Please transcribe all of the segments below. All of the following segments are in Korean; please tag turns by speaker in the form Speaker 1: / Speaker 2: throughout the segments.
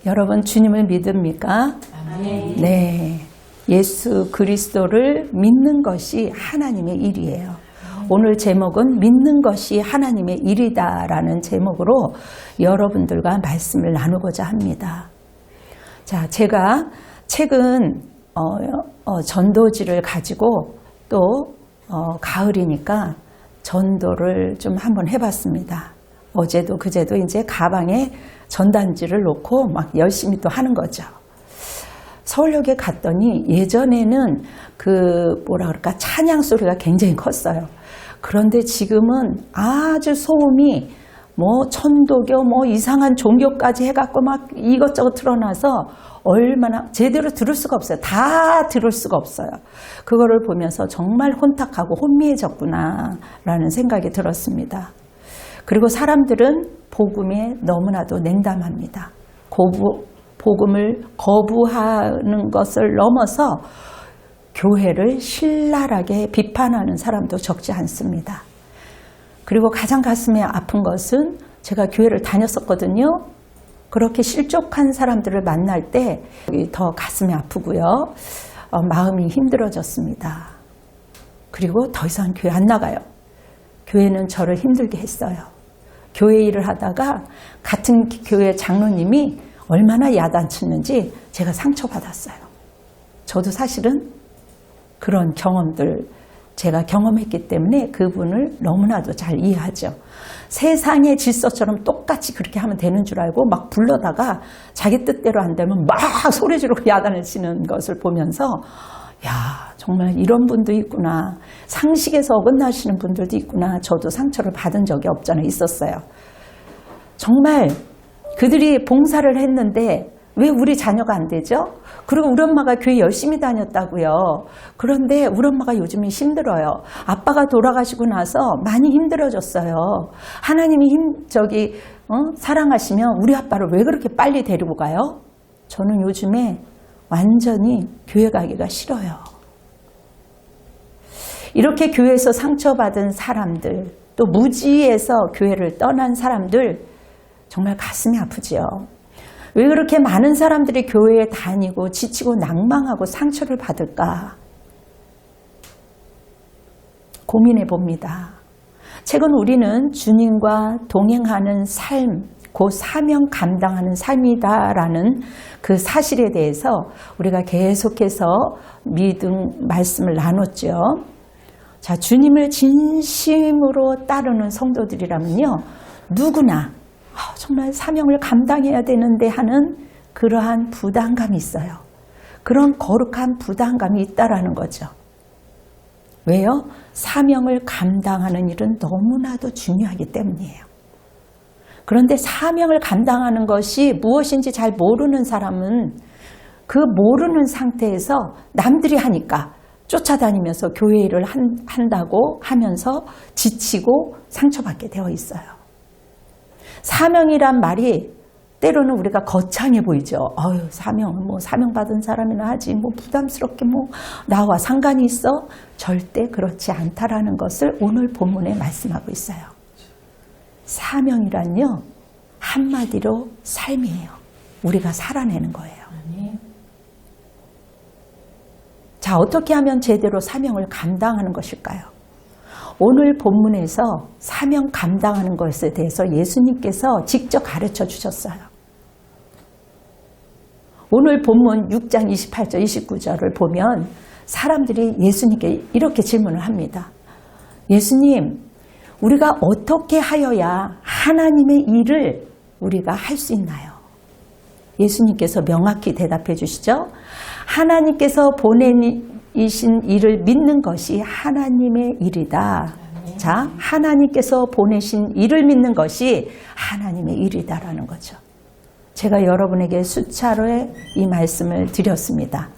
Speaker 1: 여러분 주님을 믿습니까?
Speaker 2: 아멘.
Speaker 1: 네. 예수 그리스도를 믿는 것이 하나님의 일이에요. 오늘 제목은 믿는 것이 하나님의 일이다라는 제목으로 여러분들과 말씀을 나누고자 합니다. 자, 제가 최근 전도지를 가지고 또 가을이니까 전도를 좀 한번 해봤습니다. 어제도 그제도 이제 가방에 전단지를 놓고 막 열심히 또 하는 거죠. 서울역에 갔더니 예전에는 찬양 소리가 굉장히 컸어요. 그런데 지금은 아주 소음이 천도교 이상한 종교까지 해갖고 막 이것저것 틀어놔서 얼마나 제대로 들을 수가 없어요. 다 들을 수가 없어요. 그거를 보면서 정말 혼탁하고 혼미해졌구나 라는 생각이 들었습니다. 그리고 사람들은 복음에 너무나도 냉담합니다. 복음을 거부하는 것을 넘어서 교회를 신랄하게 비판하는 사람도 적지 않습니다. 그리고 가장 가슴에 아픈 것은 제가 교회를 다녔었거든요. 그렇게 실족한 사람들을 만날 때 더 가슴이 아프고요. 마음이 힘들어졌습니다. 그리고 더 이상 교회 안 나가요. 교회는 저를 힘들게 했어요. 교회 일을 하다가 같은 교회 장로님이 얼마나 야단쳤는지 제가 상처받았어요. 저도 사실은 그런 경험들 제가 경험했기 때문에 그분을 너무나도 잘 이해하죠. 세상의 질서처럼 똑같이 그렇게 하면 되는 줄 알고 막 불러다가 자기 뜻대로 안 되면 막 소리 지르고 야단을 치는 것을 보면서 야, 정말 이런 분도 있구나. 상식에서 어긋나시는 분들도 있구나. 저도 상처를 받은 적이 없잖아요. 있었어요. 정말 그들이 봉사를 했는데 왜 우리 자녀가 안 되죠? 그리고 우리 엄마가 교회 열심히 다녔다고요. 그런데 우리 엄마가 요즘에 힘들어요. 아빠가 돌아가시고 나서 많이 힘들어졌어요. 하나님이 사랑하시면 우리 아빠를 왜 그렇게 빨리 데리고 가요? 저는 요즘에 완전히 교회 가기가 싫어요. 이렇게 교회에서 상처받은 사람들, 또 무지에서 교회를 떠난 사람들 정말 가슴이 아프지요. 왜 그렇게 많은 사람들이 교회에 다니고 지치고 낭망하고 상처를 받을까? 고민해 봅니다. 최근 우리는 주님과 동행하는 삶, 그 사명 감당하는 삶이다라는 그 사실에 대해서 우리가 계속해서 믿음 말씀을 나눴죠. 자, 주님을 진심으로 따르는 성도들이라면요, 누구나 정말 사명을 감당해야 되는데 하는 그러한 부담감이 있어요. 그런 거룩한 부담감이 있다라는 거죠. 왜요? 사명을 감당하는 일은 너무나도 중요하기 때문이에요. 그런데 사명을 감당하는 것이 무엇인지 잘 모르는 사람은 그 모르는 상태에서 남들이 하니까 쫓아다니면서 교회 일을 한다고 하면서 지치고 상처받게 되어 있어요. 사명이란 말이 때로는 우리가 거창해 보이죠. 사명은 사명받은 사람이나 하지 부담스럽게 나와 상관이 있어? 절대 그렇지 않다라는 것을 오늘 본문에 말씀하고 있어요. 사명이란요, 한마디로 삶이에요. 우리가 살아내는 거예요. 자, 어떻게 하면 제대로 사명을 감당하는 것일까요? 오늘 본문에서 사명 감당하는 것에 대해서 예수님께서 직접 가르쳐 주셨어요. 오늘 본문 6장 28절 29절을 보면 사람들이 예수님께 이렇게 질문을 합니다. 예수님, 우리가 어떻게 하여야 하나님의 일을 우리가 할 수 있나요? 예수님께서 명확히 대답해 주시죠. 하나님께서 보내신 일을 믿는 것이 하나님의 일이다. 자, 하나님께서 보내신 일을 믿는 것이 하나님의 일이다라는 거죠. 제가 여러분에게 수차로 이 말씀을 드렸습니다.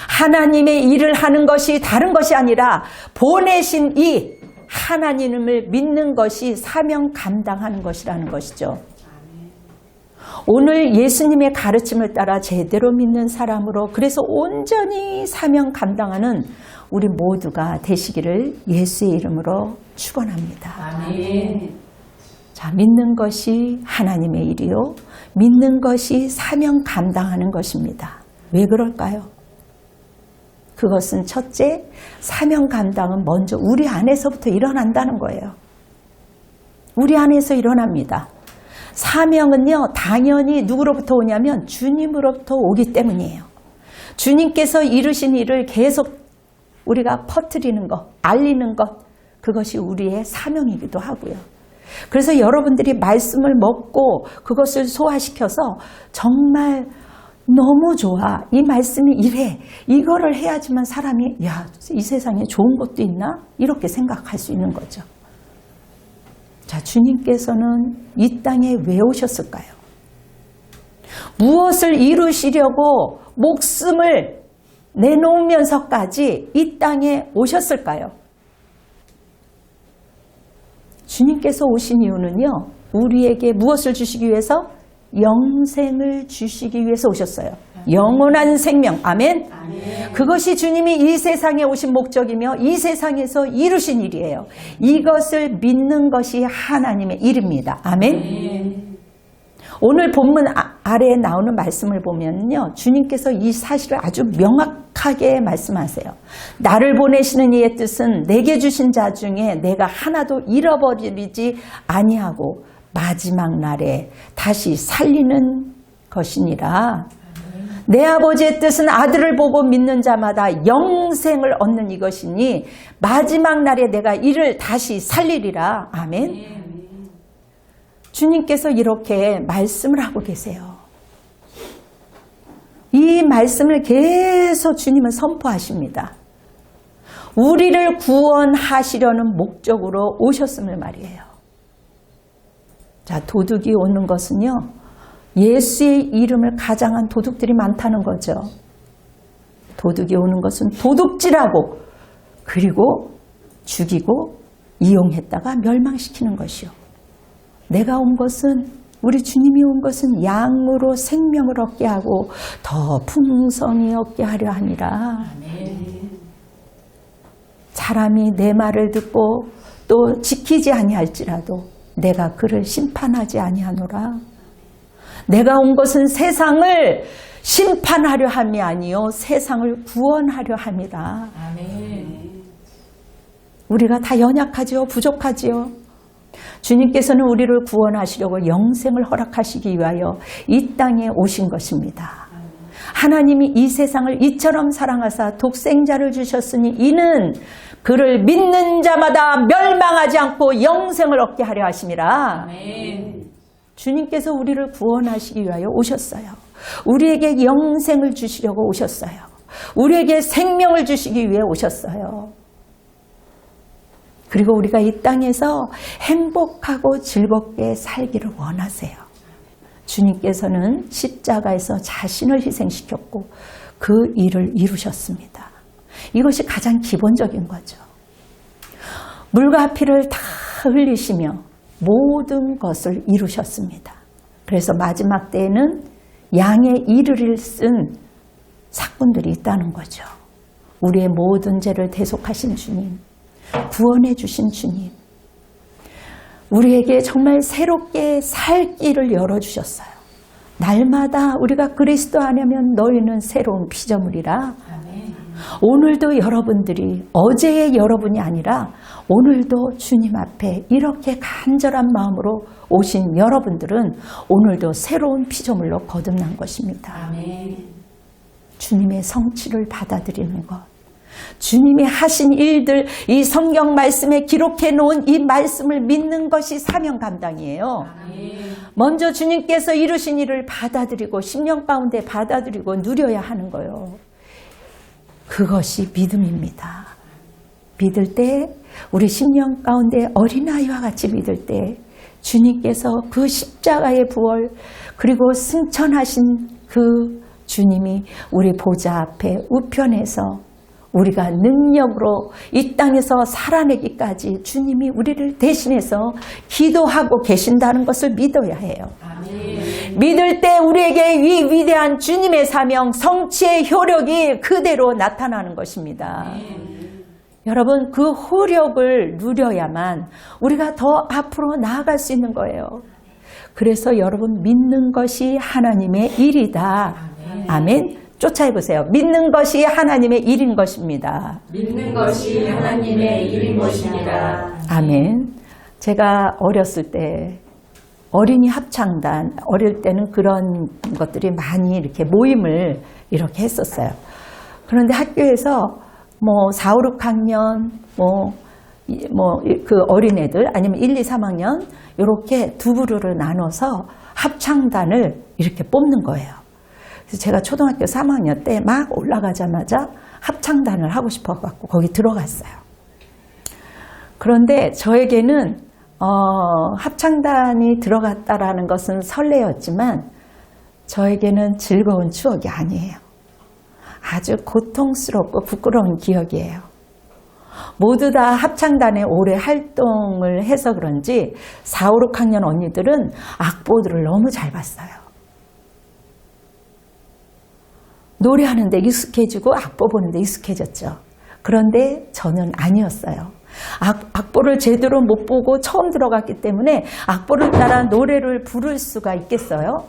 Speaker 1: 하나님의 일을 하는 것이 다른 것이 아니라 보내신 이 하나님을 믿는 것이 사명 감당하는 것이라는 것이죠. 오늘 예수님의 가르침을 따라 제대로 믿는 사람으로, 그래서 온전히 사명 감당하는 우리 모두가 되시기를 예수의 이름으로 축원합니다.
Speaker 2: 아멘.
Speaker 1: 자, 믿는 것이 하나님의 일이요, 믿는 것이 사명 감당하는 것입니다. 왜 그럴까요? 그것은 첫째, 사명 감당은 먼저 우리 안에서부터 일어난다는 거예요. 우리 안에서 일어납니다. 사명은요, 당연히 누구로부터 오냐면 주님으로부터 오기 때문이에요. 주님께서 이루신 일을 계속 우리가 퍼뜨리는 것, 알리는 것, 그것이 우리의 사명이기도 하고요. 그래서 여러분들이 말씀을 먹고 그것을 소화시켜서 정말 너무 좋아. 이 말씀이 이래. 이거를 해야지만 사람이 야, 이 세상에 좋은 것도 있나? 이렇게 생각할 수 있는 거죠. 자, 주님께서는 이 땅에 왜 오셨을까요? 무엇을 이루시려고 목숨을 내놓으면서까지 이 땅에 오셨을까요? 주님께서 오신 이유는요, 우리에게 무엇을 주시기 위해서? 영생을 주시기 위해서 오셨어요. 영원한 생명. 아멘? 아멘. 그것이 주님이 이 세상에 오신 목적이며 이 세상에서 이루신 일이에요. 이것을 믿는 것이 하나님의 일입니다. 아멘? 아멘. 오늘 본문 아래에 나오는 말씀을 보면요, 주님께서 이 사실을 아주 명확하게 말씀하세요. 나를 보내시는 이의 뜻은 내게 주신 자 중에 내가 하나도 잃어버리지 아니하고 마지막 날에 다시 살리는 것이니라. 내 아버지의 뜻은 아들을 보고 믿는 자마다 영생을 얻는 이것이니 마지막 날에 내가 이를 다시 살리리라. 아멘. 주님께서 이렇게 말씀을 하고 계세요. 이 말씀을 계속 주님은 선포하십니다. 우리를 구원하시려는 목적으로 오셨음을 말이에요. 자, 도둑이 오는 것은요, 예수의 이름을 가장한 도둑들이 많다는 거죠. 도둑이 오는 것은 도둑질하고 그리고 죽이고 이용했다가 멸망시키는 것이요. 내가 온 것은, 우리 주님이 온 것은 양으로 생명을 얻게 하고 더 풍성히 얻게 하려 함이라. 사람이 내 말을 듣고 또 지키지 아니할지라도 내가 그를 심판하지 아니하노라. 내가 온 것은 세상을 심판하려 함이 아니요 세상을 구원하려 함이라. 아멘. 우리가 다 연약하지요, 부족하지요. 주님께서는 우리를 구원하시려고 영생을 허락하시기 위하여 이 땅에 오신 것입니다. 하나님이 이 세상을 이처럼 사랑하사 독생자를 주셨으니 이는 그를 믿는 자마다 멸망하지 않고 영생을 얻게 하려 하심이라. 아멘. 주님께서 우리를 구원하시기 위하여 오셨어요. 우리에게 영생을 주시려고 오셨어요. 우리에게 생명을 주시기 위해 오셨어요. 그리고 우리가 이 땅에서 행복하고 즐겁게 살기를 원하세요. 주님께서는 십자가에서 자신을 희생시켰고 그 일을 이루셨습니다. 이것이 가장 기본적인 거죠. 물과 피를 다 흘리시며 모든 것을 이루셨습니다. 그래서 마지막 때에는 양의 이르를 쓴 사건들이 있다는 거죠. 우리의 모든 죄를 대속하신 주님, 구원해 주신 주님, 우리에게 정말 새롭게 살 길을 열어주셨어요. 날마다 우리가 그리스도 안에면 너희는 새로운 피조물이라. 오늘도 여러분들이 어제의 여러분이 아니라 오늘도 주님 앞에 이렇게 간절한 마음으로 오신 여러분들은 오늘도 새로운 피조물로 거듭난 것입니다. 아멘. 주님의 성취를 받아들이는 것, 주님이 하신 일들, 이 성경 말씀에 기록해 놓은 이 말씀을 믿는 것이 사명 감당이에요. 아멘. 먼저 주님께서 이루신 일을 받아들이고 10년 가운데 받아들이고 누려야 하는 거예요. 그것이 믿음입니다. 믿을 때, 우리 10년 가운데 어린아이와 같이 믿을 때 주님께서 그 십자가의 부활 그리고 승천하신 그 주님이 우리 보좌 앞에 우편에서 우리가 능력으로 이 땅에서 살아내기까지 주님이 우리를 대신해서 기도하고 계신다는 것을 믿어야 해요. 아멘. 믿을 때 우리에게 이 위대한 주님의 사명, 성취의 효력이 그대로 나타나는 것입니다. 아멘. 여러분, 그 효력을 누려야만 우리가 더 앞으로 나아갈 수 있는 거예요. 그래서 여러분 믿는 것이 하나님의 일이다. 아멘. 쫓아해보세요. 믿는 것이 하나님의 일인 것입니다.
Speaker 2: 믿는 것이 하나님의 일인 것입니다.
Speaker 1: 아멘. 제가 어렸을 때 어린이 합창단, 어릴 때는 그런 것들이 많이 이렇게 모임을 이렇게 했었어요. 그런데 학교에서 4, 5, 6학년, 그 어린애들, 아니면 1, 2, 3학년, 이렇게 두 부류를 나눠서 합창단을 이렇게 뽑는 거예요. 그래서 제가 초등학교 3학년 때 막 올라가자마자 합창단을 하고 싶어갖고 거기 들어갔어요. 그런데 저에게는 합창단이 들어갔다라는 것은 설레었지만 저에게는 즐거운 추억이 아니에요. 아주 고통스럽고 부끄러운 기억이에요. 모두 다 합창단에 오래 활동을 해서 그런지 4, 5, 6학년 언니들은 악보들을 너무 잘 봤어요. 노래하는데 익숙해지고 악보 보는데 익숙해졌죠. 그런데 저는 아니었어요. 악보를 제대로 못 보고 처음 들어갔기 때문에 악보를 따라 노래를 부를 수가 있겠어요?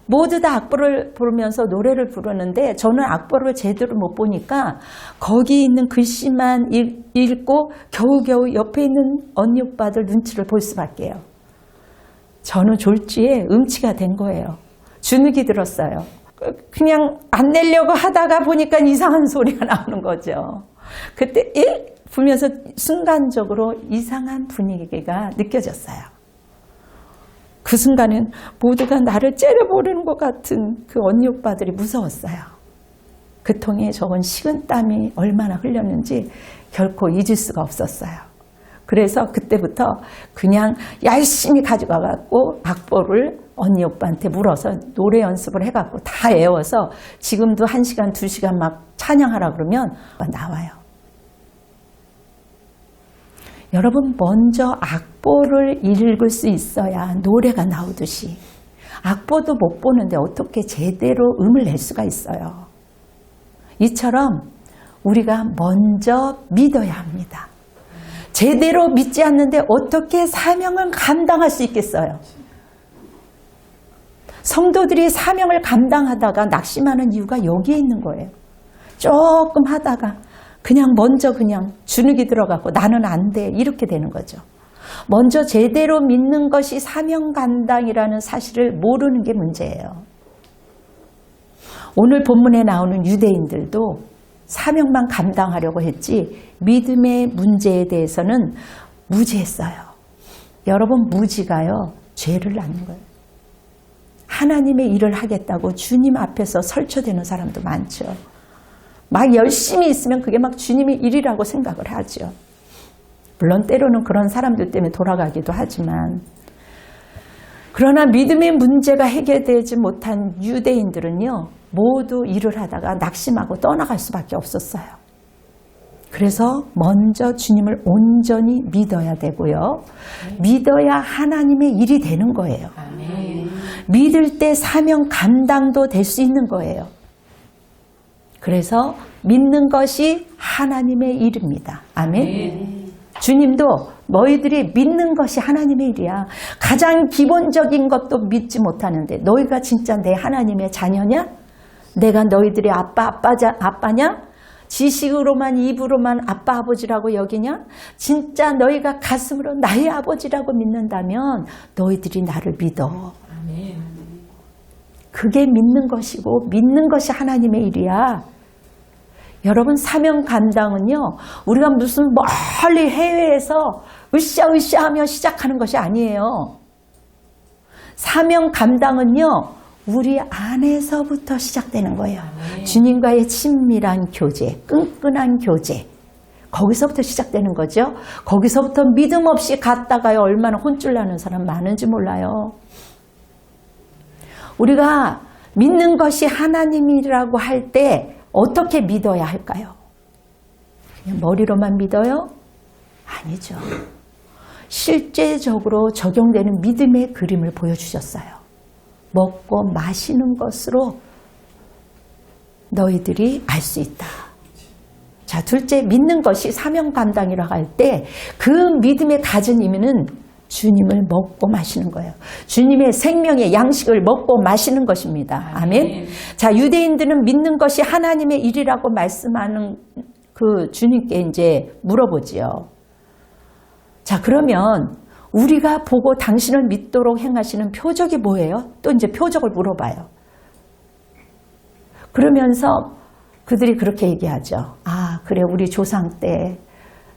Speaker 1: 모두 다 악보를 부르면서 노래를 부르는데 저는 악보를 제대로 못 보니까 거기 있는 글씨만 읽고 겨우겨우 옆에 있는 언니 오빠들 눈치를 볼 수밖에 해요. 저는 졸지에 음치가 된 거예요. 주눅이 들었어요. 그냥 안 내려고 하다가 보니까 이상한 소리가 나오는 거죠. 그때 불면서 순간적으로 이상한 분위기가 느껴졌어요. 그 순간은 모두가 나를 째려보는 것 같은 그 언니 오빠들이 무서웠어요. 그 통에 적은 식은땀이 얼마나 흘렸는지 결코 잊을 수가 없었어요. 그래서 그때부터 그냥 열심히 가져가갖고 악보를 언니 오빠한테 물어서 노래 연습을 해갖고 다 외워서 지금도 1시간, 2시간 막 찬양하라 그러면 나와요. 여러분 먼저 악보를 읽을 수 있어야 노래가 나오듯이 악보도 못 보는데 어떻게 제대로 음을 낼 수가 있어요. 이처럼 우리가 먼저 믿어야 합니다. 제대로 믿지 않는데 어떻게 사명을 감당할 수 있겠어요? 성도들이 사명을 감당하다가 낙심하는 이유가 여기에 있는 거예요. 조금 하다가 그냥 먼저 그냥 주눅이 들어가고 나는 안 돼 이렇게 되는 거죠. 먼저 제대로 믿는 것이 사명 감당이라는 사실을 모르는 게 문제예요. 오늘 본문에 나오는 유대인들도 사명만 감당하려고 했지 믿음의 문제에 대해서는 무지했어요. 여러분 무지가요 죄를 낳는 거예요. 하나님의 일을 하겠다고 주님 앞에서 설쳐대는 사람도 많죠. 막 열심히 있으면 그게 막 주님의 일이라고 생각을 하죠. 물론 때로는 그런 사람들 때문에 돌아가기도 하지만 그러나 믿음의 문제가 해결되지 못한 유대인들은요 모두 일을 하다가 낙심하고 떠나갈 수밖에 없었어요. 그래서 먼저 주님을 온전히 믿어야 되고요. 믿어야 하나님의 일이 되는 거예요. 믿을 때 사명 감당도 될 수 있는 거예요. 그래서 믿는 것이 하나님의 일입니다. 아멘. 주님도 너희들이 믿는 것이 하나님의 일이야. 가장 기본적인 것도 믿지 못하는데 너희가 진짜 내 하나님의 자녀냐? 내가 너희들의 아빠냐? 지식으로만 입으로만 아빠 아버지라고 여기냐? 진짜 너희가 가슴으로 나의 아버지라고 믿는다면 너희들이 나를 믿어. 아멘. 그게 믿는 것이고 믿는 것이 하나님의 일이야. 여러분 사명 감당은요 우리가 무슨 멀리 해외에서 으쌰으쌰하며 시작하는 것이 아니에요. 사명 감당은요 우리 안에서부터 시작되는 거예요. 주님과의 친밀한 교제, 끈끈한 교제 거기서부터 시작되는 거죠. 거기서부터 믿음 없이 갔다가요 얼마나 혼쭐 나는 사람 많은지 몰라요. 우리가 믿는 것이 하나님이라고 할 때 어떻게 믿어야 할까요? 그냥 머리로만 믿어요? 아니죠. 실제적으로 적용되는 믿음의 그림을 보여주셨어요. 먹고 마시는 것으로 너희들이 알 수 있다. 자, 둘째, 믿는 것이 사명 감당이라고 할 때 그 믿음의 가진 의미는 주님을 먹고 마시는 거예요. 주님의 생명의 양식을 먹고 마시는 것입니다. 아멘. 자, 유대인들은 믿는 것이 하나님의 일이라고 말씀하는 그 주님께 이제 물어보지요. 자, 그러면 우리가 보고 당신을 믿도록 행하시는 표적이 뭐예요? 또 이제 표적을 물어봐요. 그러면서 그들이 그렇게 얘기하죠. 아, 그래, 우리 조상 때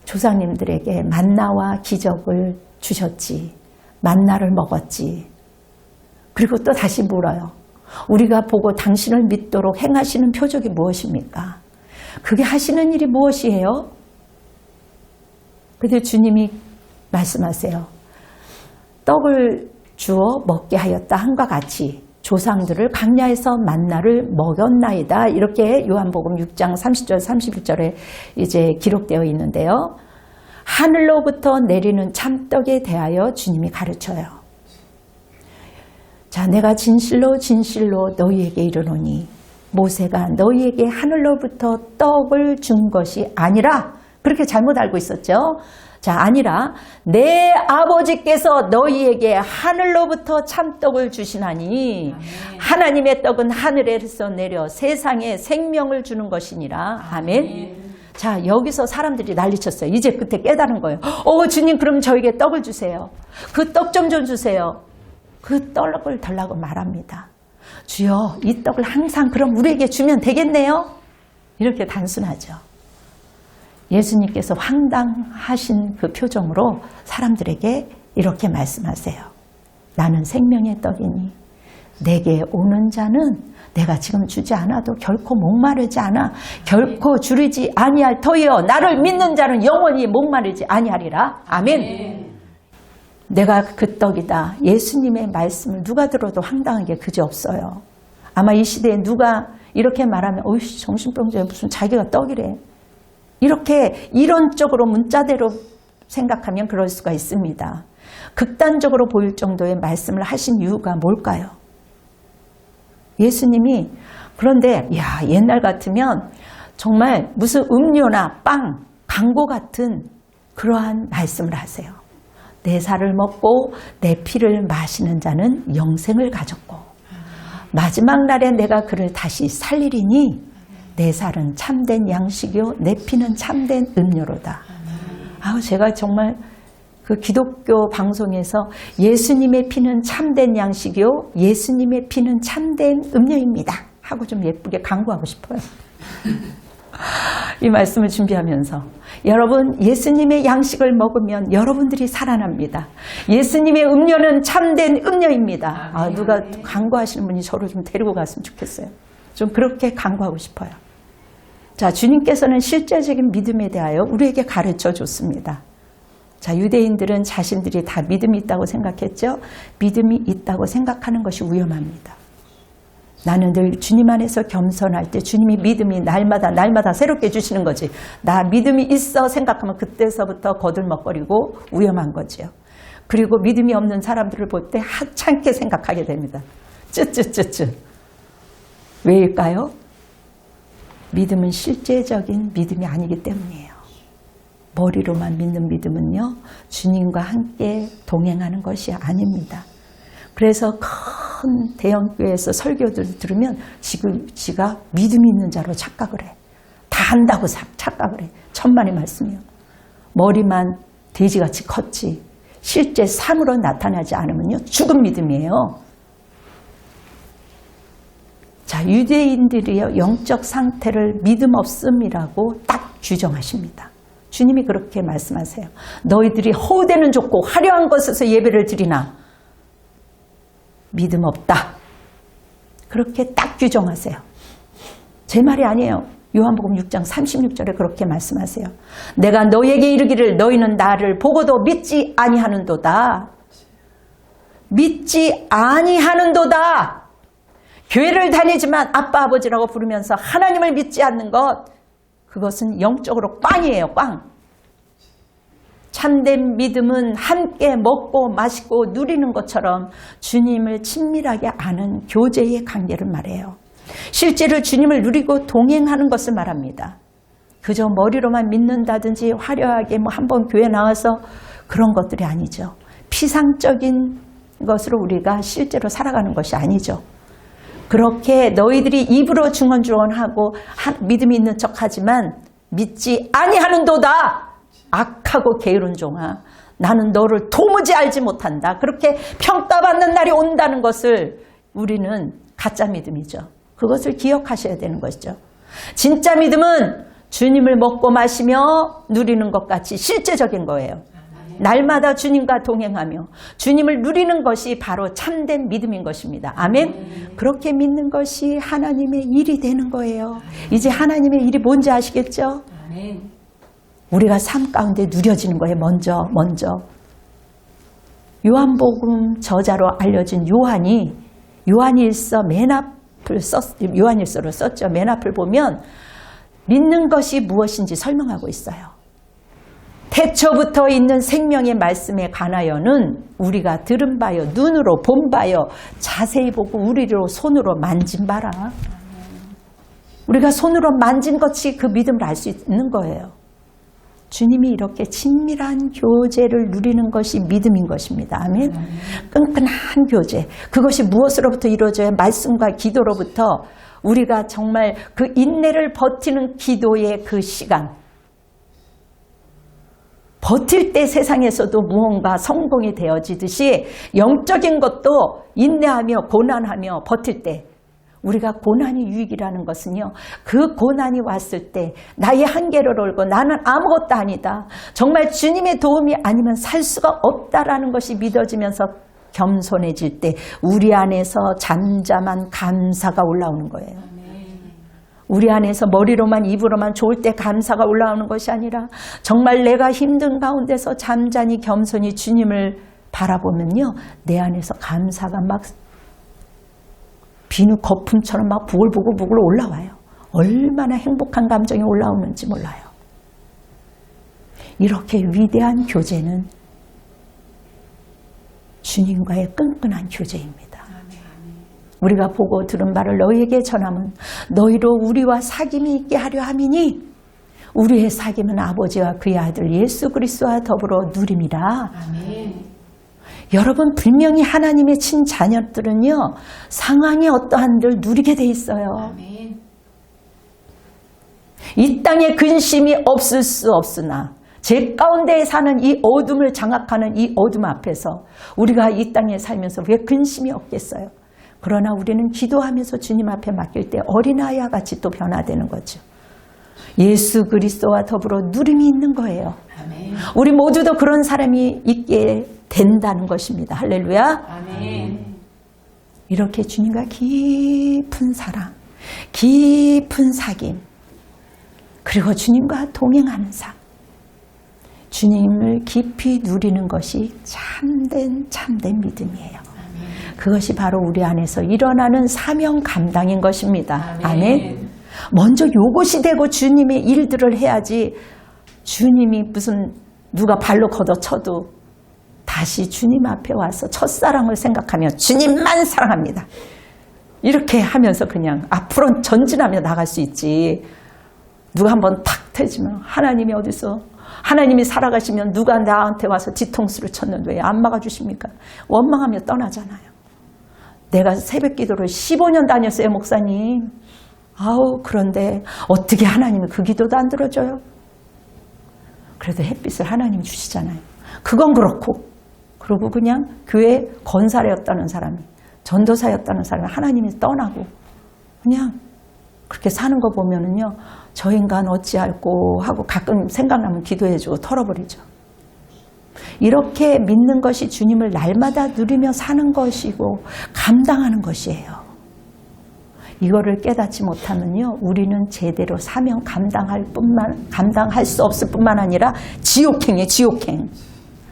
Speaker 1: 조상님들에게 만나와 기적을 주셨지. 만나를 먹었지. 그리고 또 다시 물어요. 우리가 보고 당신을 믿도록 행하시는 표적이 무엇입니까? 그게 하시는 일이 무엇이에요? 그런데 주님이 말씀하세요. 떡을 주어 먹게 하였다 함과 같이 조상들을 광야에서 만나를 먹였나이다. 이렇게 요한복음 6장 30절 31절에 이제 기록되어 있는데요. 하늘로부터 내리는 참떡에 대하여 주님이 가르쳐요. 자, 내가 진실로 진실로 너희에게 이르노니 모세가 너희에게 하늘로부터 떡을 준 것이 아니라, 그렇게 잘못 알고 있었죠. 자, 아니라 내 아버지께서 너희에게 하늘로부터 참떡을 주시나니 아멘. 하나님의 떡은 하늘에서 내려 세상에 생명을 주는 것이니라. 아멘. 아멘. 자, 여기서 사람들이 난리쳤어요. 이제 그때 깨달은 거예요. 주님, 그럼 저에게 떡을 주세요. 그 떡 좀 주세요. 그 떡을 달라고 말합니다. 주여, 이 떡을 항상 그럼 우리에게 주면 되겠네요. 이렇게 단순하죠. 예수님께서 황당하신 그 표정으로 사람들에게 이렇게 말씀하세요. 나는 생명의 떡이니 내게 오는 자는 내가 지금 주지 않아도 결코 목마르지 않아 결코 줄이지 아니할 터이요 나를 믿는 자는 영원히 목마르지 아니하리라. 아멘. 내가 그 떡이다. 예수님의 말씀을 누가 들어도 황당한 게 그지없어요. 아마 이 시대에 누가 이렇게 말하면 어이씨, 정신병자야, 무슨 자기가 떡이래. 이렇게 이론적으로 문자대로 생각하면 그럴 수가 있습니다. 극단적으로 보일 정도의 말씀을 하신 이유가 뭘까요? 예수님이 그런데 옛날 같으면 정말 무슨 음료나 빵, 광고 같은 그러한 말씀을 하세요. 내 살을 먹고 내 피를 마시는 자는 영생을 가졌고 마지막 날에 내가 그를 다시 살리리니 내 살은 참된 양식이요 내 피는 참된 음료로다. 제가 정말 그 기독교 방송에서 예수님의 피는 참된 양식이요 예수님의 피는 참된 음료입니다 하고 좀 예쁘게 광고하고 싶어요. 이 말씀을 준비하면서 여러분, 예수님의 양식을 먹으면 여러분들이 살아납니다. 예수님의 음료는 참된 음료입니다. 누가 광고하시는 분이 저를 좀 데리고 갔으면 좋겠어요. 좀 그렇게 광고하고 싶어요. 자, 주님께서는 실제적인 믿음에 대하여 우리에게 가르쳐 줬습니다. 자, 유대인들은 자신들이 다 믿음이 있다고 생각했죠. 믿음이 있다고 생각하는 것이 위험합니다. 나는 늘 주님 안에서 겸손할 때 주님이 믿음이 날마다 새롭게 주시는 거지. 나 믿음이 있어 생각하면 그때서부터 거들먹거리고 위험한 거지요. 그리고 믿음이 없는 사람들을 볼 때 하찮게 생각하게 됩니다. 쯧쯧쯧쯧. 왜일까요? 믿음은 실제적인 믿음이 아니기 때문이에요. 머리로만 믿는 믿음은요, 주님과 함께 동행하는 것이 아닙니다. 그래서 큰 대형교회에서 설교들 들으면 지가 믿음이 있는 자로 착각을 해. 다 안다고 착각을 해. 천만의 말씀이요. 머리만 돼지같이 컸지 실제 삶으로 나타나지 않으면요, 죽은 믿음이에요. 자, 유대인들이요, 영적 상태를 믿음 없음이라고 딱 규정하십니다. 주님이 그렇게 말씀하세요. 너희들이 호되는 좁고 화려한 곳에서 예배를 드리나 믿음 없다. 그렇게 딱 규정하세요. 제 말이 아니에요. 요한복음 6장 36절에 그렇게 말씀하세요. 내가 너희에게 이르기를 너희는 나를 보고도 믿지 아니하는도다. 믿지 아니하는도다. 교회를 다니지만 아빠 아버지라고 부르면서 하나님을 믿지 않는 것, 그것은 영적으로 꽝이에요. 꽝. 참된 믿음은 함께 먹고 마시고 누리는 것처럼 주님을 친밀하게 아는 교제의 관계를 말해요. 실제로 주님을 누리고 동행하는 것을 말합니다. 그저 머리로만 믿는다든지 화려하게 한번 교회 나와서 그런 것들이 아니죠. 피상적인 것으로 우리가 실제로 살아가는 것이 아니죠. 그렇게 너희들이 입으로 중언중언하고 믿음이 있는 척하지만 믿지 아니하는도다. 악하고 게으른 종아, 나는 너를 도무지 알지 못한다. 그렇게 평가받는 날이 온다는 것을 우리는 가짜 믿음이죠. 그것을 기억하셔야 되는 것이죠. 진짜 믿음은 주님을 먹고 마시며 누리는 것 같이 실제적인 거예요. 날마다 주님과 동행하며 주님을 누리는 것이 바로 참된 믿음인 것입니다. 아멘. 그렇게 믿는 것이 하나님의 일이 되는 거예요. 이제 하나님의 일이 뭔지 아시겠죠? 우리가 삶 가운데 누려지는 거예요. 먼저 요한복음 저자로 알려진 요한일서를 썼죠. 맨 앞을 보면 믿는 것이 무엇인지 설명하고 있어요. 태초부터 있는 생명의 말씀에 관하여는 우리가 들은 바요, 눈으로 본 바요, 자세히 보고 우리로 손으로 만진 바라. 우리가 손으로 만진 것이 그 믿음을 알 수 있는 거예요. 주님이 이렇게 친밀한 교제를 누리는 것이 믿음인 것입니다. 아멘. 끈끈한 교제. 그것이 무엇으로부터 이루어져야 말씀과 기도로부터 우리가 정말 그 인내를 버티는 기도의 그 시간. 버틸 때 세상에서도 무언가 성공이 되어지듯이 영적인 것도 인내하며 고난하며 버틸 때 우리가 고난이 유익이라는 것은요. 그 고난이 왔을 때 나의 한계를 알고 나는 아무것도 아니다. 정말 주님의 도움이 아니면 살 수가 없다라는 것이 믿어지면서 겸손해질 때 우리 안에서 잠잠한 감사가 올라오는 거예요. 우리 안에서 머리로만 입으로만 좋을 때 감사가 올라오는 것이 아니라 정말 내가 힘든 가운데서 잠잠히 겸손히 주님을 바라보면요. 내 안에서 감사가 막 비누 거품처럼 막 부글부글 올라와요. 얼마나 행복한 감정이 올라오는지 몰라요. 이렇게 위대한 교제는 주님과의 끈끈한 교제입니다. 우리가 보고 들은 바를 너희에게 전함은 너희로 우리와 사귐이 있게 하려 함이니 우리의 사귐은 아버지와 그의 아들 예수 그리스도와 더불어 누림이라. 아멘. 여러분 분명히 하나님의 친자녀들은요. 상황이 어떠한들 누리게 돼 있어요. 아멘. 이 땅에 근심이 없을 수 없으나 제 가운데에 사는 이 어둠을 장악하는 이 어둠 앞에서 우리가 이 땅에 살면서 왜 근심이 없겠어요? 그러나 우리는 기도하면서 주님 앞에 맡길 때 어린아이와 같이 또 변화되는 거죠. 예수 그리스도와 더불어 누림이 있는 거예요. 아멘. 우리 모두도 그런 사람이 있게 된다는 것입니다. 할렐루야. 아멘. 이렇게 주님과 깊은 사랑, 깊은 사귐, 그리고 주님과 동행하는 삶, 주님을 깊이 누리는 것이 참된 믿음이에요. 그것이 바로 우리 안에서 일어나는 사명 감당인 것입니다. 아멘. 아멘. 먼저 요것이 되고 주님의 일들을 해야지 주님이 무슨 누가 발로 걷어쳐도 다시 주님 앞에 와서 첫사랑을 생각하며 주님만 사랑합니다. 이렇게 하면서 그냥 앞으로 전진하며 나갈 수 있지. 누가 한번 탁 터지면 하나님이 어디서 하나님이 살아가시면 누가 나한테 와서 뒤통수를 쳤는데 왜 안 막아주십니까? 원망하며 떠나잖아요. 내가 새벽 기도를 15년 다녔어요, 목사님. 그런데 어떻게 하나님이 그 기도도 안 들어줘요? 그래도 햇빛을 하나님이 주시잖아요. 그건 그렇고, 그리고 그냥 교회 건사였다는 사람이, 전도사였다는 사람이 하나님이 떠나고, 그냥 그렇게 사는 거 보면은요, 저 인간 어찌할꼬 하고 가끔 생각나면 기도해주고 털어버리죠. 이렇게 믿는 것이 주님을 날마다 누리며 사는 것이고 감당하는 것이에요. 이거를 깨닫지 못하면요, 우리는 제대로 사명 감당할 수 없을 뿐만 아니라 지옥행이에요, 지옥행.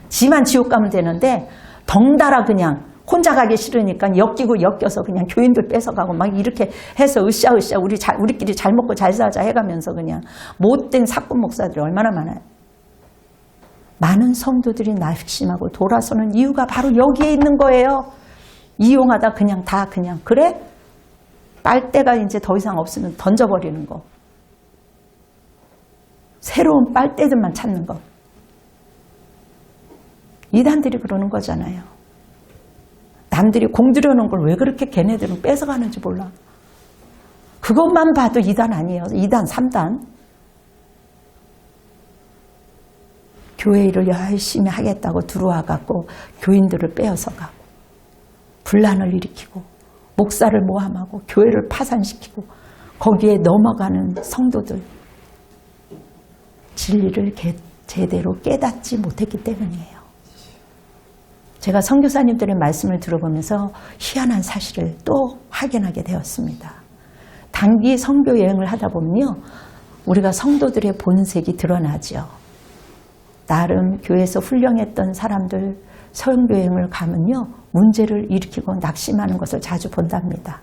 Speaker 1: 지만 지옥 가면 되는데 덩달아 그냥 혼자 가기 싫으니까 엮여서 그냥 교인들 뺏어가고 막 이렇게 해서 으쌰으쌰 우리끼리 잘 먹고 잘 살자 해가면서 그냥 못된 사꾼 목사들이 얼마나 많아요. 많은 성도들이 낙심하고 돌아서는 이유가 바로 여기에 있는 거예요. 이용하다 그냥 그래? 빨대가 이제 더 이상 없으면 던져버리는 거. 새로운 빨대들만 찾는 거. 이단들이 그러는 거잖아요. 남들이 공들여놓은 걸 왜 그렇게 걔네들은 뺏어가는지 몰라. 그것만 봐도 이단 아니에요. 2단, 3단. 교회 일을 열심히 하겠다고 들어와갖고 교인들을 빼앗아가고 분란을 일으키고 목사를 모함하고 교회를 파산시키고 거기에 넘어가는 성도들 진리를 제대로 깨닫지 못했기 때문이에요. 제가 선교사님들의 말씀을 들어보면서 희한한 사실을 또 확인하게 되었습니다. 단기 선교 여행을 하다 보면요, 우리가 성도들의 본색이 드러나죠. 나름 교회에서 훌륭했던 사람들 선교 여행을 가면요, 문제를 일으키고 낙심하는 것을 자주 본답니다.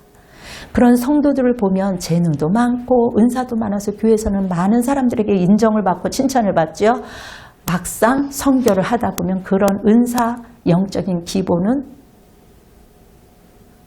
Speaker 1: 그런 성도들을 보면 재능도 많고 은사도 많아서 교회에서는 많은 사람들에게 인정을 받고 칭찬을 받죠. 막상 선교를 하다 보면 그런 은사, 영적인 기본은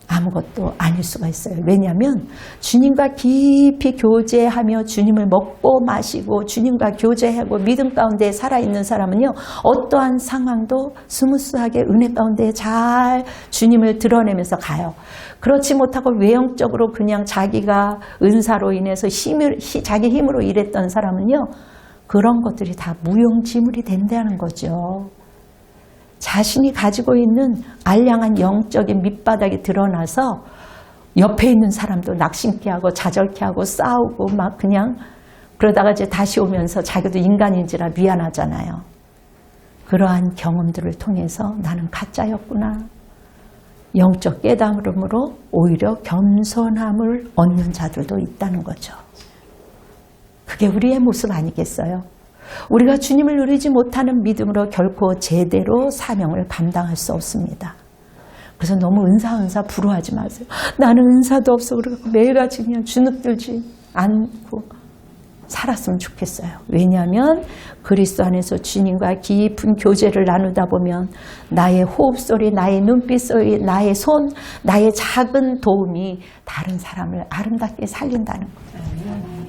Speaker 1: 아무것도 아닐 수가 있어요. 왜냐하면 주님과 깊이 교제하며 주님을 먹고 마시고 주님과 교제하고 믿음 가운데 살아있는 사람은요, 어떠한 상황도 스무스하게 은혜 가운데 잘 주님을 드러내면서 가요. 그렇지 못하고 외형적으로 그냥 자기가 은사로 인해서 자기 힘으로 일했던 사람은요, 그런 것들이 다 무용지물이 된다는 거죠. 자신이 가지고 있는 알량한 영적인 밑바닥이 드러나서 옆에 있는 사람도 낙심케 하고 좌절케 하고 싸우고 막 그냥 그러다가 이제 다시 오면서 자기도 인간인지라 미안하잖아요. 그러한 경험들을 통해서 나는 가짜였구나. 영적 깨달음으로 오히려 겸손함을 얻는 자들도 있다는 거죠. 그게 우리의 모습 아니겠어요? 우리가 주님을 누리지 못하는 믿음으로 결코 제대로 사명을 감당할 수 없습니다. 그래서 너무 은사 부러워하지 마세요. 나는 은사도 없어. 그리고 매일같이 그냥 주눅들지 않고 살았으면 좋겠어요. 왜냐하면 그리스도 안에서 주님과 깊은 교제를 나누다 보면 나의 호흡소리, 나의 눈빛소리, 나의 손, 나의 작은 도움이 다른 사람을 아름답게 살린다는 거예요.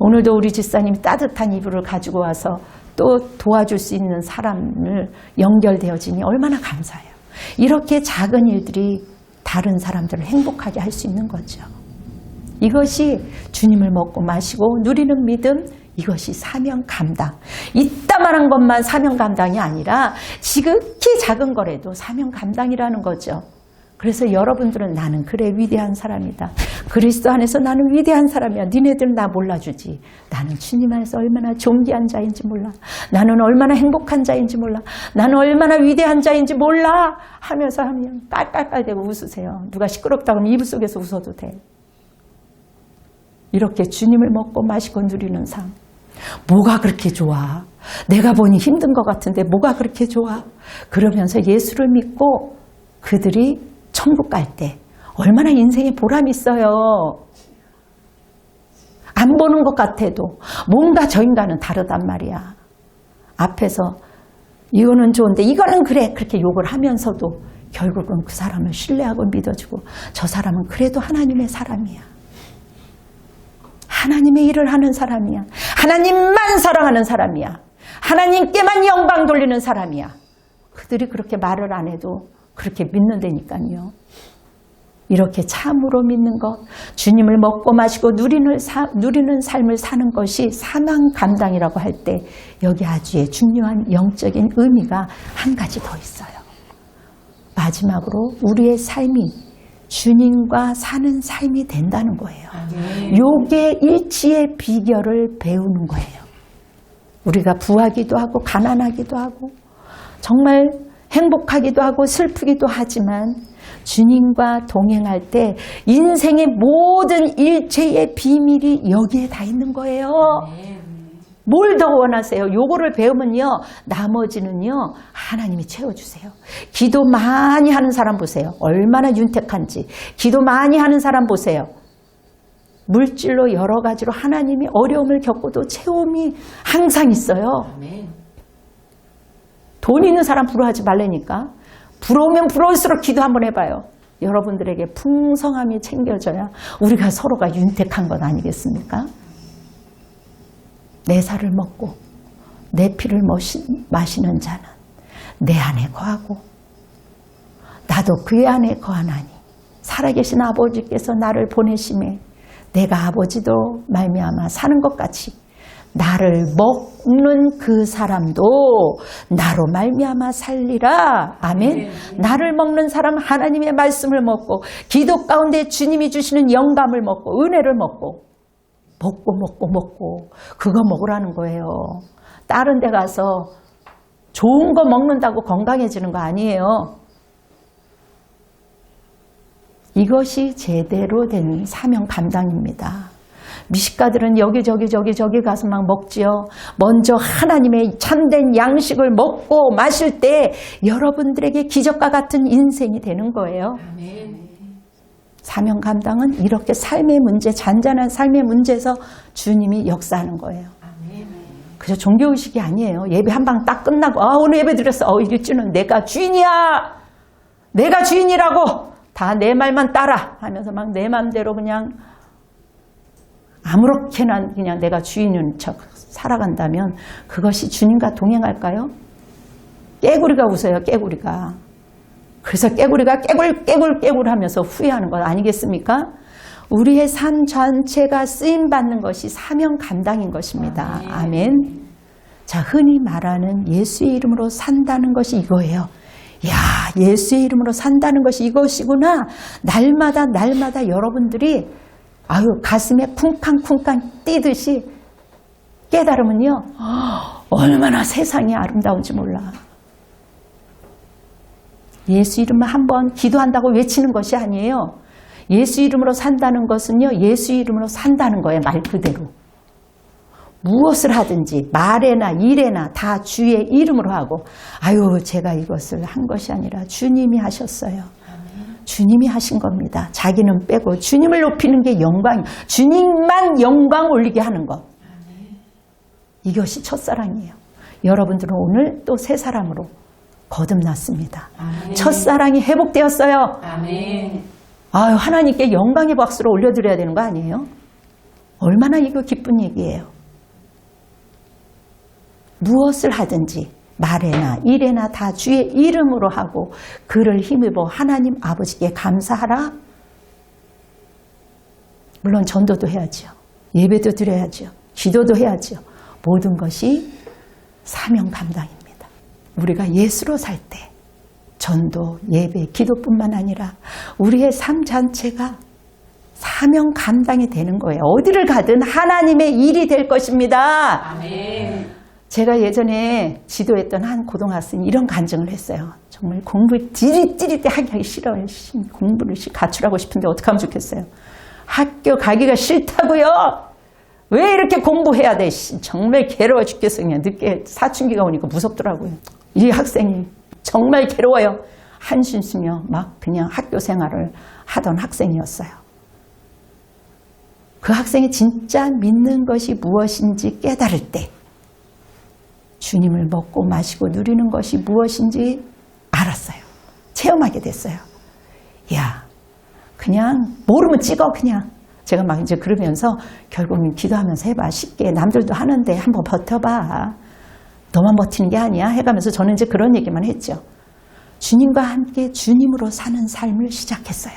Speaker 1: 오늘도 우리 집사님이 따뜻한 이불을 가지고 와서 또 도와줄 수 있는 사람을 연결되어지니 얼마나 감사해요. 이렇게 작은 일들이 다른 사람들을 행복하게 할 수 있는 거죠. 이것이 주님을 먹고 마시고 누리는 믿음, 이것이 사명 감당. 이따만한 것만 사명 감당이 아니라 지극히 작은 거라도 사명 감당이라는 거죠. 그래서 여러분들은 나는 그래 위대한 사람이다. 그리스도 안에서 나는 위대한 사람이야. 니네들 나 몰라주지. 나는 주님 안에서 얼마나 존귀한 자인지 몰라. 나는 얼마나 행복한 자인지 몰라. 나는 얼마나 위대한 자인지 몰라 하면서 하면 깔깔깔대고 웃으세요. 누가 시끄럽다고 하면 이불 속에서 웃어도 돼. 이렇게 주님을 먹고 마시고 누리는 삶. 뭐가 그렇게 좋아? 내가 보니 힘든 것 같은데 뭐가 그렇게 좋아? 그러면서 예수를 믿고 그들이 천국 갈 때 얼마나 인생에 보람이 있어요. 안 보는 것 같아도 뭔가 저 인간은 다르단 말이야. 앞에서 이거는 좋은데 이거는 그래 그렇게 욕을 하면서도 결국은 그 사람을 신뢰하고 믿어주고 저 사람은 그래도 하나님의 사람이야. 하나님의 일을 하는 사람이야. 하나님만 사랑하는 사람이야. 하나님께만 영광 돌리는 사람이야. 그들이 그렇게 말을 안 해도 그렇게 믿는다니까요. 이렇게 참으로 믿는 것, 주님을 먹고 마시고 누리는 삶을 사는 것이 사명 감당이라고 할 때 여기 아주 중요한 영적인 의미가 한 가지 더 있어요. 마지막으로 우리의 삶이 주님과 사는 삶이 된다는 거예요. 요게 일치의 비결을 배우는 거예요. 우리가 부하기도 하고 가난하기도 하고 정말 행복하기도 하고 슬프기도 하지만 주님과 동행할 때 인생의 모든 일체의 비밀이 여기에 다 있는 거예요. 뭘 더 원하세요? 요거를 배우면요, 나머지는요 하나님이 채워주세요. 기도 많이 하는 사람 보세요. 얼마나 윤택한지. 기도 많이 하는 사람 보세요. 물질로 여러 가지로 하나님이 어려움을 겪고도 채움이 항상 있어요. 돈 있는 사람 부러워하지 말라니까. 부러우면 부러울수록 기도 한번 해봐요. 여러분들에게 풍성함이 챙겨져야 우리가 서로가 윤택한 것 아니겠습니까? 내 살을 먹고 내 피를 마시는 자는 내 안에 거하고 나도 그의 안에 거하나니 살아계신 아버지께서 나를 보내심에 내가 아버지도 말미암아 사는 것 같이 나를 먹는 그 사람도 나로 말미암아 살리라. 아멘. 나를 먹는 사람 하나님의 말씀을 먹고 기도 가운데 주님이 주시는 영감을 먹고 은혜를 먹고 그거 먹으라는 거예요. 다른 데 가서 좋은 거 먹는다고 건강해지는 거 아니에요. 이것이 제대로 된 사명 감당입니다. 미식가들은 여기저기 가서 막 먹지요. 먼저 하나님의 참된 양식을 먹고 마실 때 여러분들에게 기적과 같은 인생이 되는 거예요.
Speaker 2: 아멘.
Speaker 1: 사명 감당은 이렇게 삶의 문제, 잔잔한 삶의 문제에서 주님이 역사하는 거예요.
Speaker 2: 아멘.
Speaker 1: 그래서 종교의식이 아니에요. 예배 한 방 딱 끝나고 오늘 예배 드렸어. 일주는 내가 주인이야. 내가 주인이라고. 다 내 말만 따라 하면서 막 내 맘대로 그냥 아무렇게나 그냥 내가 주인인 척 살아간다면 그것이 주님과 동행할까요? 깨구리가 웃어요. 깨구리가. 그래서 깨구리가 깨굴 하면서 후회하는 것 아니겠습니까? 우리의 삶 전체가 쓰임받는 것이 사명 감당인 것입니다. 아멘. 자, 흔히 말하는 예수의 이름으로 산다는 것이 이거예요. 야, 예수의 이름으로 산다는 것이 이것이구나. 날마다 여러분들이 가슴에 쿵쾅쿵쾅 뛰듯이 깨달으면요. 얼마나 세상이 아름다운지 몰라. 예수 이름만 한번 기도한다고 외치는 것이 아니에요. 예수 이름으로 산다는 것은요. 예수 이름으로 산다는 거예요. 말 그대로. 무엇을 하든지 말에나 일에나 다 주의 이름으로 하고 제가 이것을 한 것이 아니라 주님이 하셨어요. 주님이 하신 겁니다. 자기는 빼고 주님을 높이는 게 영광이에요. 주님만 영광 올리게 하는 것. 이것이 첫사랑이에요. 여러분들은 오늘 또 새 사람으로 거듭났습니다. 첫사랑이 회복되었어요.
Speaker 2: 아멘.
Speaker 1: 하나님께 영광의 박수를 올려드려야 되는 거 아니에요? 얼마나 이거 기쁜 얘기예요. 무엇을 하든지 말에나 일에나 다 주의 이름으로 하고 그를 힘입어 하나님 아버지께 감사하라. 물론 전도도 해야죠. 예배도 드려야죠. 기도도 해야죠. 모든 것이 사명 감당입니다. 우리가 예수로 살 때 전도, 예배, 기도뿐만 아니라 우리의 삶 전체가 사명 감당이 되는 거예요. 어디를 가든 하나님의 일이 될 것입니다.
Speaker 2: 아멘.
Speaker 1: 제가 예전에 지도했던 한 고등학생이 이런 간증을 했어요. 정말 공부 찌릿찌릿해 하기 싫어요. 공부를 가출하고 싶은데 어떻게 하면 좋겠어요. 학교 가기가 싫다고요. 왜 이렇게 공부해야 돼. 정말 괴로워 죽겠어. 그냥 늦게 사춘기가 오니까 무섭더라고요. 이 학생이 정말 괴로워요. 한숨 쉬며 막 그냥 학교 생활을 하던 학생이었어요. 그 학생이 진짜 믿는 것이 무엇인지 깨달을 때 주님을 먹고 마시고 누리는 것이 무엇인지 알았어요. 체험하게 됐어요. 그냥 모르면 찍어 그냥. 제가 막 이제 그러면서 결국은 기도하면서 해봐. 쉽게 남들도 하는데 한번 버텨봐. 너만 버티는 게 아니야. 해가면서 저는 이제 그런 얘기만 했죠. 주님과 함께 주님으로 사는 삶을 시작했어요.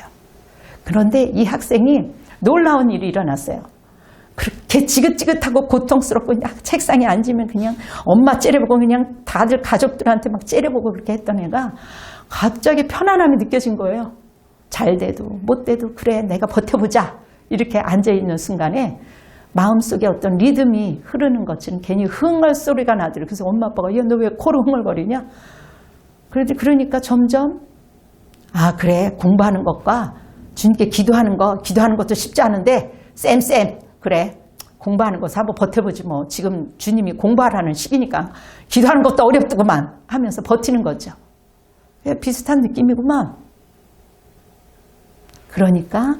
Speaker 1: 그런데 이 학생이 놀라운 일이 일어났어요. 그렇게 지긋지긋하고 고통스럽고 책상에 앉으면 그냥 엄마 째려보고 그냥 다들 가족들한테 막 째려보고 그렇게 했던 애가 갑자기 편안함이 느껴진 거예요. 잘 돼도 못 돼도 그래 내가 버텨보자. 이렇게 앉아있는 순간에 마음속에 어떤 리듬이 흐르는 것처럼 괜히 흥얼 소리가 나더라고요. 그래서 엄마 아빠가 야, 너 왜 코로 흥얼거리냐? 그러니까 점점 그래 공부하는 것과 주님께 기도하는 것도 쉽지 않은데 쌤 그래 공부하는 것을 한번 버텨보지 뭐. 지금 주님이 공부하라는 시기니까 기도하는 것도 어렵더구만 하면서 버티는 거죠. 비슷한 느낌이구만. 그러니까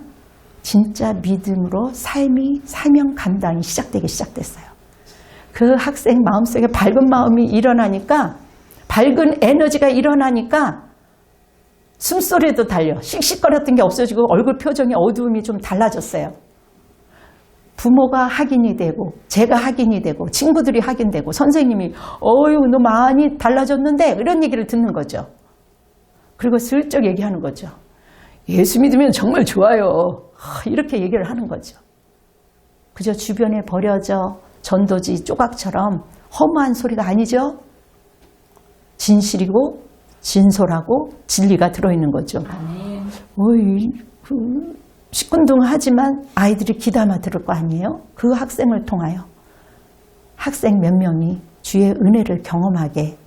Speaker 1: 진짜 믿음으로 삶이 사명 감당이 시작되기 시작됐어요. 그 학생 마음속에 밝은 마음이 일어나니까 밝은 에너지가 일어나니까 숨소리도 달려 씩씩거렸던 게 없어지고 얼굴 표정의 어두움이 좀 달라졌어요. 부모가 학인이 되고 제가 학인이 되고 친구들이 학인되고 선생님이 어휴 너 많이 달라졌는데 이런 얘기를 듣는 거죠. 그리고 슬쩍 얘기하는 거죠. 예수 믿으면 정말 좋아요. 이렇게 얘기를 하는 거죠. 그저 주변에 버려져 전도지 조각처럼 허무한 소리가 아니죠. 진실이고 진솔하고 진리가 들어있는 거죠. 어이, 시큰둥하지만 아이들이 귀담아 들을 거 아니에요? 그 학생을 통하여 학생 몇 명이 주의 은혜를 경험하게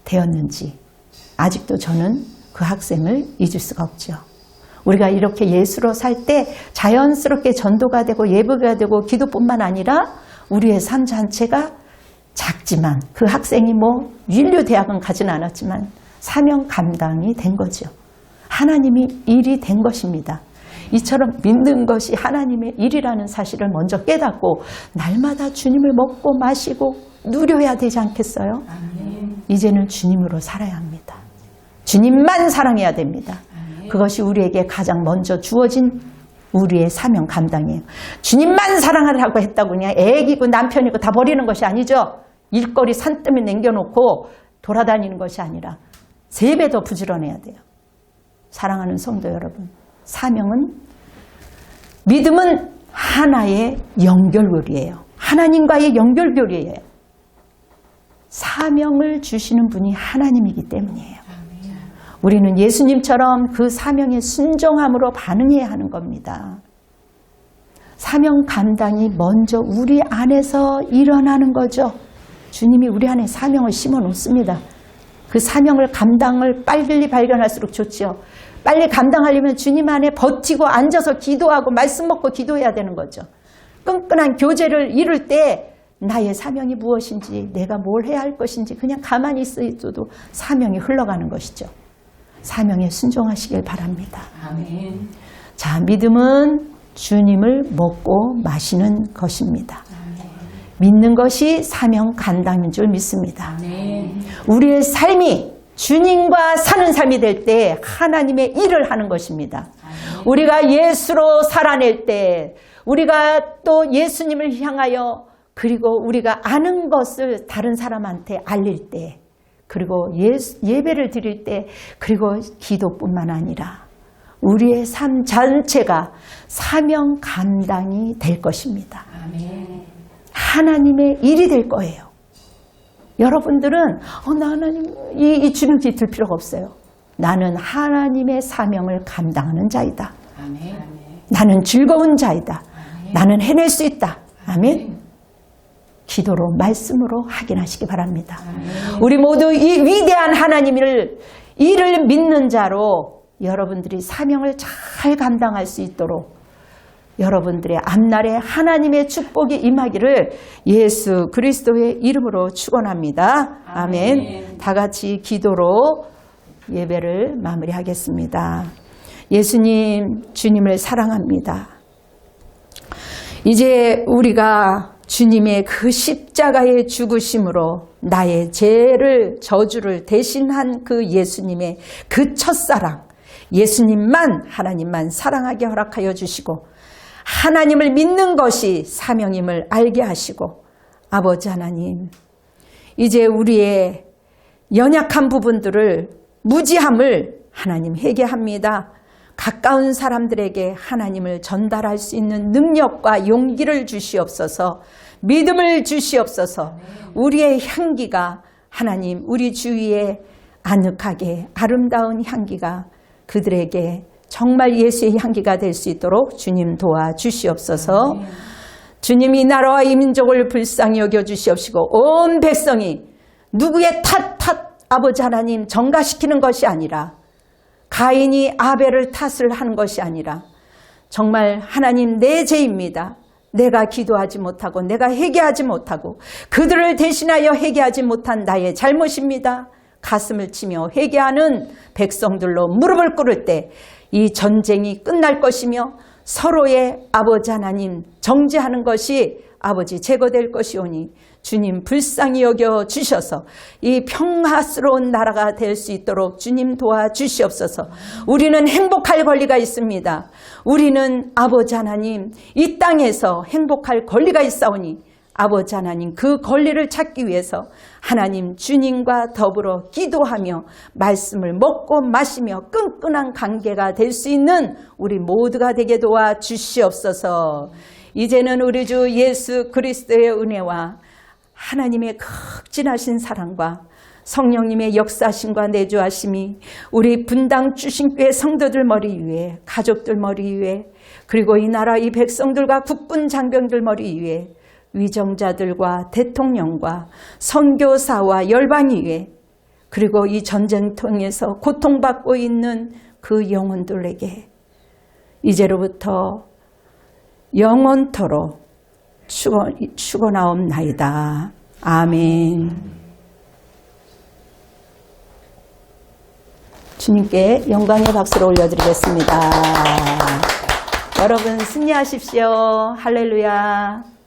Speaker 1: 되었는지 아직도 저는 그 학생을 잊을 수가 없죠. 우리가 이렇게 예수로 살 때 자연스럽게 전도가 되고 예배가 되고 기도뿐만 아니라 우리의 삶 전체가 작지만 그 학생이 뭐 윤류대학은 가진 않았지만 사명 감당이 된 거죠. 하나님이 일이 된 것입니다. 이처럼 믿는 것이 하나님의 일이라는 사실을 먼저 깨닫고 날마다 주님을 먹고 마시고 누려야 되지 않겠어요? 이제는 주님으로 살아야 합니다. 주님만 사랑해야 됩니다. 그것이 우리에게 가장 먼저 주어진 우리의 사명 감당이에요. 주님만 사랑하라고 했다고 그냥 애기고 남편이고 다 버리는 것이 아니죠. 일거리 산더미 남겨놓고 돌아다니는 것이 아니라 3배 더 부지런해야 돼요. 사랑하는 성도 여러분, 사명은 믿음은 하나의 연결고리예요. 하나님과의 연결고리예요. 사명을 주시는 분이 하나님이기 때문이에요. 우리는 예수님처럼 그 사명에 순종함으로 반응해야 하는 겁니다. 사명 감당이 먼저 우리 안에서 일어나는 거죠. 주님이 우리 안에 사명을 심어 놓습니다. 그 사명을 감당을 빨리 발견할수록 좋죠. 빨리 감당하려면 주님 안에 버티고 앉아서 기도하고 말씀 먹고 기도해야 되는 거죠. 끈끈한 교제를 이룰 때 나의 사명이 무엇인지 내가 뭘 해야 할 것인지 그냥 가만히 있어도 사명이 흘러가는 것이죠. 사명에 순종하시길 바랍니다.
Speaker 2: 아멘.
Speaker 1: 자, 믿음은 주님을 먹고 마시는 것입니다. 믿는 것이 사명 감당인 줄 믿습니다.
Speaker 2: 아멘.
Speaker 1: 우리의 삶이 주님과 사는 삶이 될 때 하나님의 일을 하는 것입니다. 우리가 예수로 살아낼 때 우리가 또 예수님을 향하여 그리고 우리가 아는 것을 다른 사람한테 알릴 때 그리고 예배를 드릴 때 그리고 기도뿐만 아니라 우리의 삶 전체가 사명 감당이 될 것입니다.
Speaker 2: 아멘.
Speaker 1: 하나님의 일이 될 거예요. 여러분들은 나 하나님 이 주눅이 들 필요가 없어요. 나는 하나님의 사명을 감당하는 자이다.
Speaker 2: 아멘.
Speaker 1: 나는 즐거운 자이다. 나는 해낼 수 있다. 아멘. 기도로 말씀으로 확인하시기 바랍니다. 우리 모두 이 위대한 하나님을 이를 믿는 자로 여러분들이 사명을 잘 감당할 수 있도록 여러분들의 앞날에 하나님의 축복이 임하기를 예수 그리스도의 이름으로 축원합니다. 아멘. 다 같이 기도로 예배를 마무리하겠습니다. 예수님, 주님을 사랑합니다. 이제 우리가 주님의 그 십자가의 죽으심으로 나의 죄를 저주를 대신한 그 예수님의 그 첫사랑, 예수님만 하나님만 사랑하게 허락하여 주시고 하나님을 믿는 것이 사명임을 알게 하시고 아버지 하나님, 이제 우리의 연약한 부분들을 무지함을 하나님 회개합니다. 가까운 사람들에게 하나님을 전달할 수 있는 능력과 용기를 주시옵소서, 믿음을 주시옵소서. 우리의 향기가 하나님 우리 주위에 아늑하게 아름다운 향기가 그들에게 정말 예수의 향기가 될 수 있도록 주님 도와주시옵소서. 주님 이 나라와 이 민족을 불쌍히 여겨주시옵시고 온 백성이 누구의 탓 아버지 하나님 전가시키는 것이 아니라 가인이 아벨을 탓을 하는 것이 아니라 정말 하나님 내 죄입니다. 내가 기도하지 못하고 내가 회개하지 못하고 그들을 대신하여 회개하지 못한 나의 잘못입니다. 가슴을 치며 회개하는 백성들로 무릎을 꿇을 때 이 전쟁이 끝날 것이며 서로의 아버지 하나님 정죄하는 것이 아버지 제거될 것이오니 주님 불쌍히 여겨 주셔서 이 평화스러운 나라가 될 수 있도록 주님 도와주시옵소서. 우리는 행복할 권리가 있습니다. 우리는 아버지 하나님 이 땅에서 행복할 권리가 있사오니 아버지 하나님 그 권리를 찾기 위해서 하나님 주님과 더불어 기도하며 말씀을 먹고 마시며 끈끈한 관계가 될 수 있는 우리 모두가 되게 도와주시옵소서. 이제는 우리 주 예수 그리스도의 은혜와 하나님의 극진하신 사랑과 성령님의 역사하심과 내주하심이 우리 분당 주신교회 성도들 머리 위에, 가족들 머리 위에, 그리고 이 나라 이 백성들과 국군 장병들 머리 위에, 위정자들과 대통령과 선교사와 열방이 위에, 그리고 이 전쟁통에서 고통받고 있는 그 영혼들에게 이제로부터 영원토록 축원하옵나이다. 아멘. 주님께 영광의 박수를 올려드리겠습니다. 여러분 승리하십시오. 할렐루야.